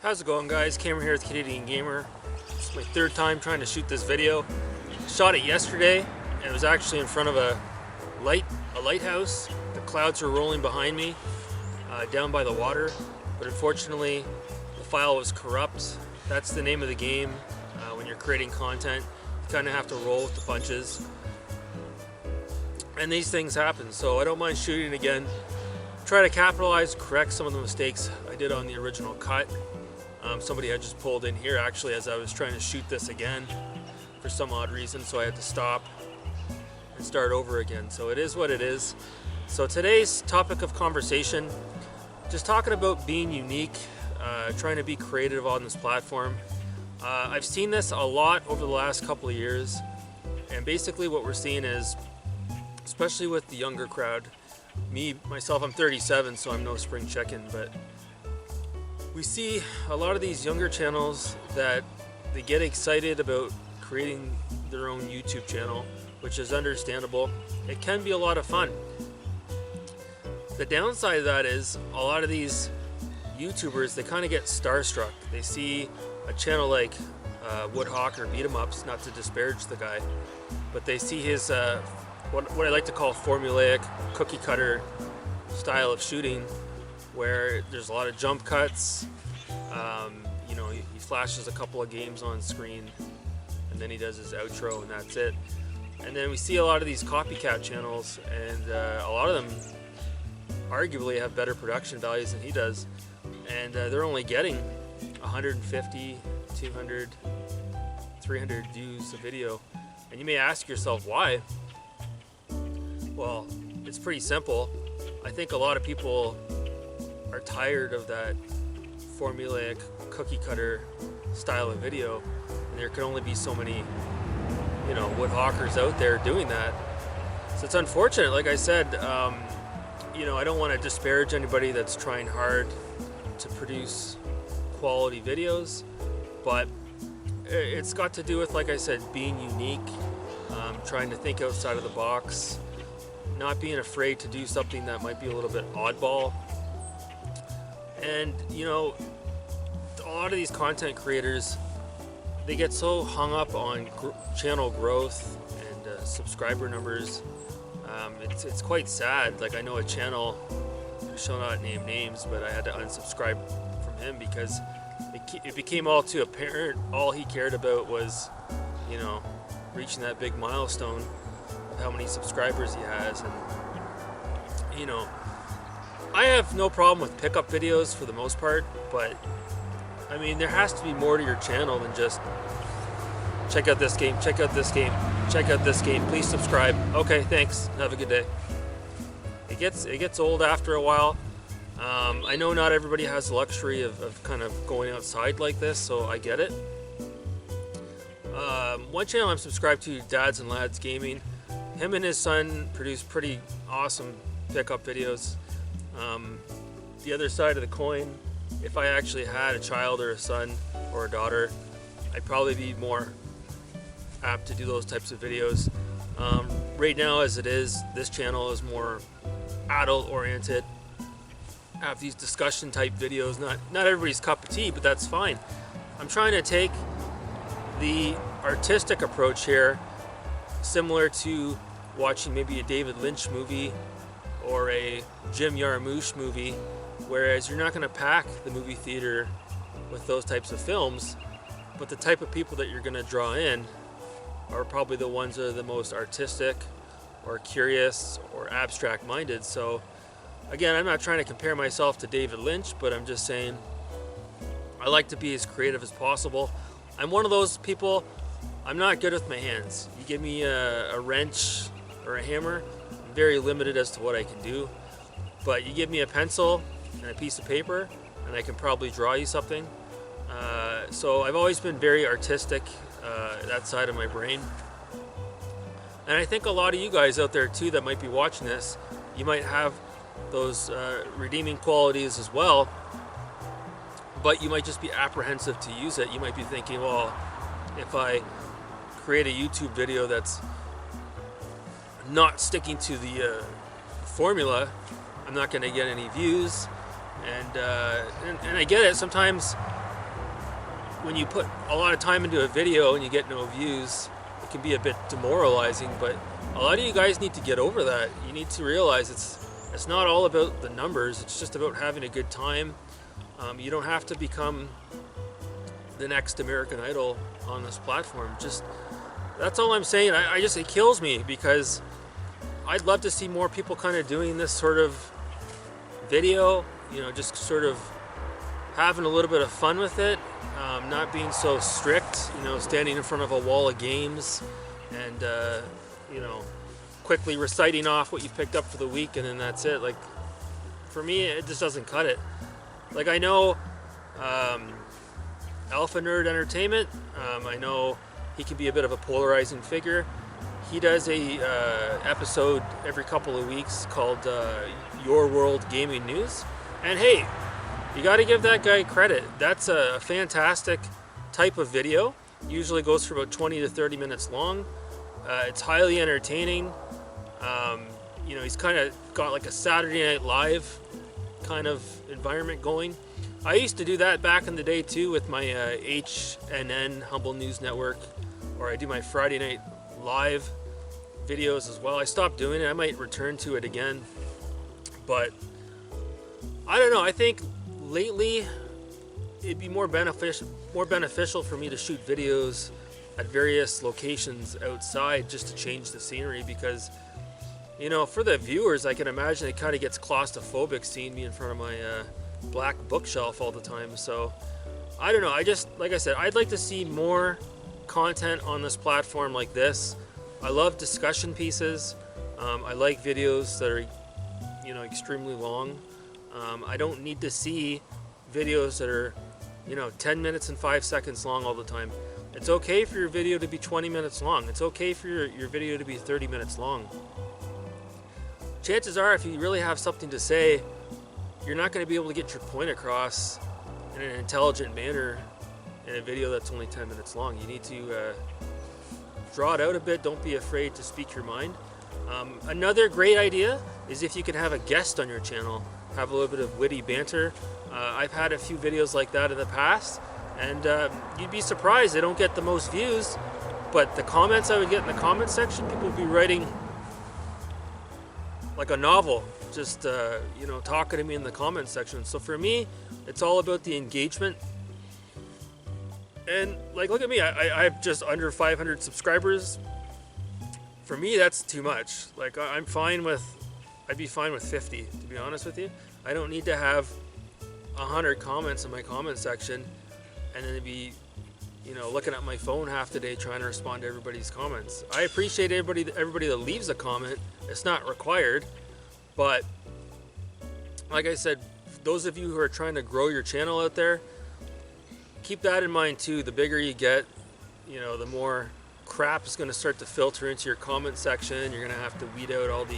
How's it going, guys? Cameron here with Canadian Gamer. It's my third time trying to shoot this video. Shot it yesterday and it was actually in front of a lighthouse. The clouds are rolling behind me down by the water, but unfortunately the file was corrupt. That's the name of the game. When you're creating content, you kind of have to roll with the punches, and these things happen, so I don't mind shooting again. Try to capitalize, correct some of the mistakes I did on the original cut. Somebody had just pulled in here actually as I was trying to shoot this again for some odd reason, so I had to stop and start over again. So it is what it is. So today's topic of conversation, just talking about being unique, trying to be creative on this platform. I've seen this a lot over the last couple of years, and basically what we're seeing is, especially with the younger crowd, myself, I'm 37, so I'm no spring chicken, but we see a lot of these younger channels that they get excited about creating their own YouTube channel, which is understandable. It can be a lot of fun. The downside of that is a lot of these YouTubers, they kind of get starstruck. They see a channel like Woodhawk or Beat 'em Ups, not to disparage the guy, but they see his what I like to call formulaic cookie cutter style of shooting, where there's a lot of jump cuts. You know, he flashes a couple of games on screen and then he does his outro and that's it. And then we see a lot of these copycat channels, and a lot of them arguably have better production values than he does, and they're only getting 150, 200, 300 views a video. And you may ask yourself why. Well, it's pretty simple. I think a lot of people are tired of that formulaic cookie cutter style of video, and there can only be so many, you know, Woodhawkers out there doing that. So it's unfortunate. Like I said, you know, I don't want to disparage anybody that's trying hard to produce quality videos, but it's got to do with, like I said, being unique, trying to think outside of the box, not being afraid to do something that might be a little bit oddball. And you know, a lot of these content creators, they get so hung up on channel growth and subscriber numbers. It's quite sad. Like, I know a channel, I shall not name names, but I had to unsubscribe from him because it became all too apparent all he cared about was, you know, reaching that big milestone of how many subscribers he has. And you know, I have no problem with pickup videos for the most part, but I mean, there has to be more to your channel than just check out this game, check out this game, check out this game, please subscribe. Okay, thanks, have a good day. It gets old after a while. I know not everybody has the luxury of kind of going outside like this, so I get it. One channel I'm subscribed to, Dads and Lads Gaming, him and his son produce pretty awesome pickup videos. The other side of the coin, if I actually had a child or a son or a daughter, I'd probably be more apt to do those types of videos. Right now, as it is, this channel is more adult oriented. I have these discussion type videos, not everybody's cup of tea, but that's fine. I'm trying to take the artistic approach here, similar to watching maybe a David Lynch movie or a Jim Jarmusch movie, whereas you're not going to pack the movie theater with those types of films, but the type of people that you're going to draw in are probably the ones that are the most artistic or curious or abstract minded. So again, I'm not trying to compare myself to David Lynch, but I'm just saying I like to be as creative as possible. I'm one of those people, I'm not good with my hands. You give me a wrench or a hammer, I'm very limited as to what I can do. But you give me a pencil and a piece of paper, and I can probably draw you something. So I've always been very artistic, that side of my brain. And I think a lot of you guys out there too that might be watching this, you might have those redeeming qualities as well, but you might just be apprehensive to use it. You might be thinking, well, if I create a YouTube video that's not sticking to the formula, I'm not going to get any views. And I get it. Sometimes when you put a lot of time into a video and you get no views, it can be a bit demoralizing, but a lot of you guys need to get over that. You need to realize it's not all about the numbers, it's just about having a good time. You don't have to become the next American Idol on this platform. Just, that's all I'm saying. It kills me, because I'd love to see more people kind of doing this sort of video, just sort of having a little bit of fun with it, not being so strict, standing in front of a wall of games and, quickly reciting off what you picked up for the week, and then that's it. Like, for me, it just doesn't cut it. Like, I know Alpha Nerd Entertainment, I know he can be a bit of a polarizing figure. He does a episode every couple of weeks called Your World Gaming News. And hey, you got to give that guy credit. That's a fantastic type of video. Usually goes for about 20 to 30 minutes long. It's highly entertaining. He's kind of got like a Saturday Night Live kind of environment going. I used to do that back in the day too with my HNN Humble News Network, or I do my Friday Night Live videos as well. I stopped doing it. I might return to it again, but I don't know. I think lately it'd be more beneficial for me to shoot videos at various locations outside, just to change the scenery, because for the viewers, I can imagine it kind of gets claustrophobic seeing me in front of my black bookshelf all the time. So I don't know. Like I said, I'd like to see more content on this platform like this. I love discussion pieces. I like videos that are extremely long. I don't need to see videos that are 10 minutes and 5 seconds long all the time. It's okay for your video to be 20 minutes long. It's okay for your video to be 30 minutes long. Chances are, if you really have something to say, you're not going to be able to get your point across in an intelligent manner in a video that's only 10 minutes long. You need to draw it out a bit. Don't be afraid to speak your mind. Another great idea is if you can have a guest on your channel, have a little bit of witty banter. I've had a few videos like that in the past, and you'd be surprised they don't get the most views, but the comments I would get in the comment section, people would be writing like a novel, just talking to me in the comment section. So for me, it's all about the engagement. And like, look at me, I have just under 500 subscribers. For me, that's too much. Like, I'd be fine with 50, to be honest with you. I don't need to have 100 comments in my comment section and then be looking at my phone half the day trying to respond to everybody's comments. I appreciate everybody that leaves a comment. It's not required, but like I said, those of you who are trying to grow your channel out there, keep that in mind too. The bigger you get, the more crap is going to start to filter into your comment section. You're going to have to weed out all the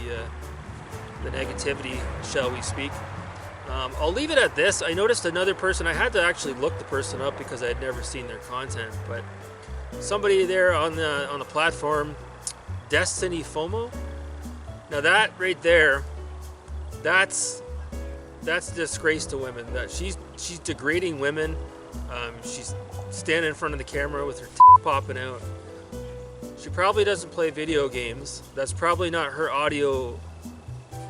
negativity, shall we speak. I'll leave it at this. I noticed another person. I had to actually look the person up because I had never seen their content, but somebody there on the platform, Destiny FOMO. Now that right there, that's a disgrace to women. That she's degrading women. She's standing in front of the camera with her popping out. She probably doesn't play video games. That's probably not her audio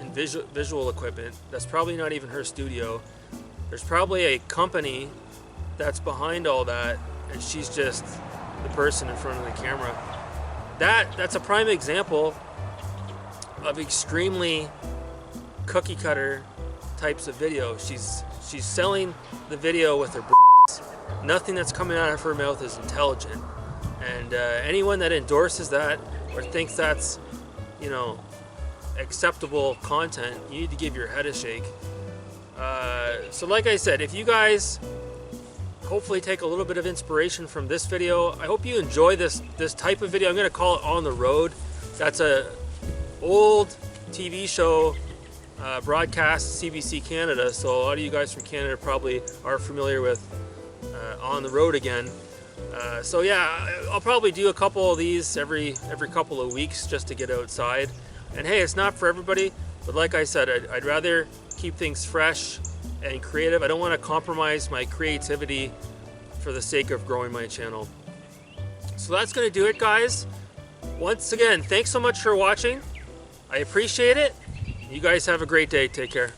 and visual equipment. That's probably not even her studio. There's probably a company that's behind all that, and she's just the person in front of the camera. That's a prime example of extremely cookie cutter types of video. She's selling the video with her nothing that's coming out of her mouth is intelligent, and anyone that endorses that or thinks that's acceptable content, you need to give your head a shake. So like I said, if you guys hopefully take a little bit of inspiration from this video, I hope you enjoy this type of video. I'm going to call it On the Road. That's a old TV show broadcast CBC Canada, so a lot of you guys from Canada probably are familiar with On the Road again. So yeah, I'll probably do a couple of these every couple of weeks just to get outside. And hey, it's not for everybody, but like I said, I'd rather keep things fresh and creative. I don't want to compromise my creativity for the sake of growing my channel. So that's going to do it, guys. Once again, thanks so much for watching. I appreciate it. You guys have a great day. Take care.